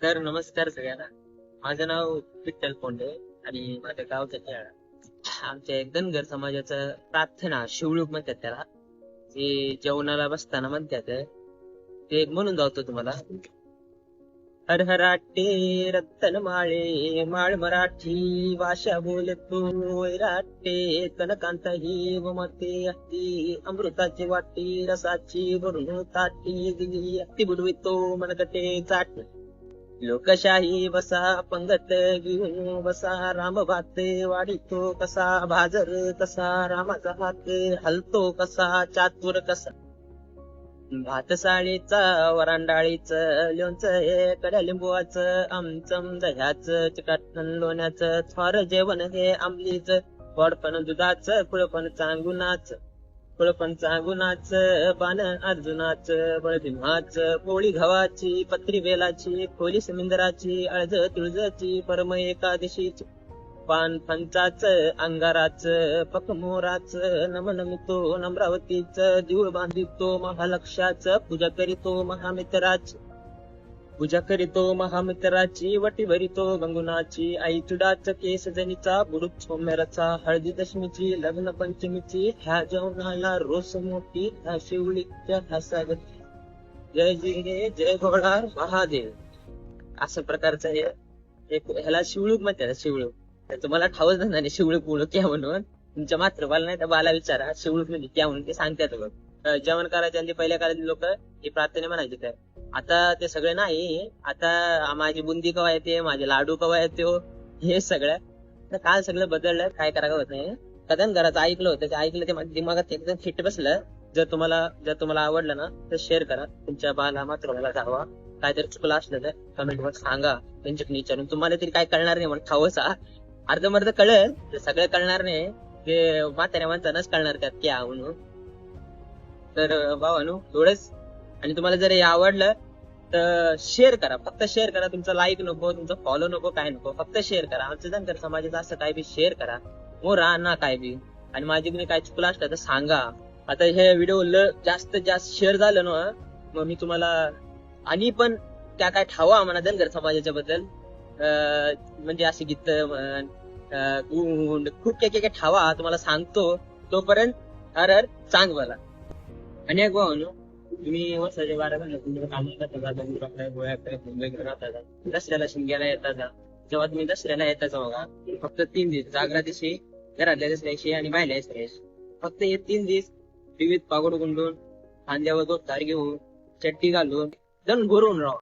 तर नमस्कार सगळ्यांना. माझं नाव विठ्ठल पोंडे आणि माझं गाव त्याच्या आमच्या एक धनगर समाजाचं प्रार्थना शिवळूक म्हणतात त्याला. ते जेवणाला बसताना म्हणतात ते म्हणून जातो तुम्हाला. हर हराटे रत्तन माळे माळ मराठी भाषा बोलतो वैराटे कनकांत ही मते हत्ती अमृताची वाटी रसाची भरून ताटी दिली हत्ती बुडवितो मनकटे चाट लोकशाही बसा पंगत घेऊन बसा राम भात वाढितो कसा भाजर कसा रामाचा हात हलतो कसा चातुर कसा भातसाळीचा वरांडाळीच लोणचं कड्या लिंबूचं आमचम दह्याचं चिकटण लोण्याचं थोर जेवण हे आंबलीच गोडपण दुधाचं फुळपण चांगुनाचं पान अर्जुनाचं बळभीमाचं पोळी गव्हाची पत्री बेलाची खोली समिंदराची अळज तुळजाची परम एकादशीची पान पंचाचं अंगाराचं पकमोराचं नमनमितो नम्रावतीचं दिवळ बांधितो महालक्षाचं पूजा करीतो महामित्राची वटी भरितो गंगुनाची आई चुडाचं केस जनीचा बुडूक सोमेराचा हळदी दशमीची लग्न पंचमीची ह्या जेवणाला रोस मोठी ह्या शिवळीच्या हसागती जय जिंगे जय घोडार महादेव असं प्रकारचं हे ह्याला शिवळूक म्हणतात. शिवळूक तुम्हाला ठाऊच नाही शिवळूक मुळूक क्या म्हणून. तुमच्या मातृबाला नाही तर बाला विचारा शिवळूक म्हणजे क्या म्हणून ते सांगतात बघ. जेवण करायचे आणि पहिल्या काळातले लोक हे प्रार्थना म्हणायचे. तर आता ते सगळे नाही. आता माझी बुंदी कवा येते माझे लाडू कवा येते हे सगळं तर काल सगळं बदललं. काय करावं होत नाही. कदन घराचं ऐकलं होतं ते ऐकलं ते माझ्या दिमागात एकदम फिट बसलं. जर तुम्हाला आवडलं ना तर शेअर करा. तुमच्या बाला मातृबाला जावा. काय जर चुकलं असलं तर कमेंट वर सांगा. त्यांच्याकडे विचारून तुम्हाला तरी काय कळणार नाही म्हणून ठावसा अर्धमर्ध कळेल तर सगळं कळणार नाही. ते म्हाताऱ्या माणसानच कळणार त्यात क्या म्हणून. तर भावानो एवढंच. आणि तुम्हाला जर हे आवडलं तर शेअर करा. फक्त शेअर करा. तुमचा लाईक नको तुमचा फॉलो नको काय नको. फक्त शेअर करा. आमचं धनगर समाजाचं असं काय बी शेअर करा. मोरा ना काय बी. आणि माझी काय चुकलं असलं तर सांगा. आता हे व्हिडिओ जास्त शेअर झालं ना मग मी तुम्हाला आणि पण त्या काय ठावा म्हणा धनगर समाजाच्या बद्दल म्हणजे असे गीत खूप काय ठावा तुम्हाला सांगतो. तोपर्यंत हर सांग मला. आणि एक भाऊ तुम्ही वर्षाच्या 12 महिन्यात काम करता दसऱ्याला शिंग्याला येतात. जेव्हा तुम्ही दसऱ्याला येताच बघा फक्त 3 दिवस जागरा दिवशी घरातल्या दसऱ्याशी आणि बाहेरल्या दसऱ्याशी फक्त हे 3 दिवस विविध पागोड गुंडून खांद्यावर 2 तार घेऊन चट्टी घालून जण घोरून राहा.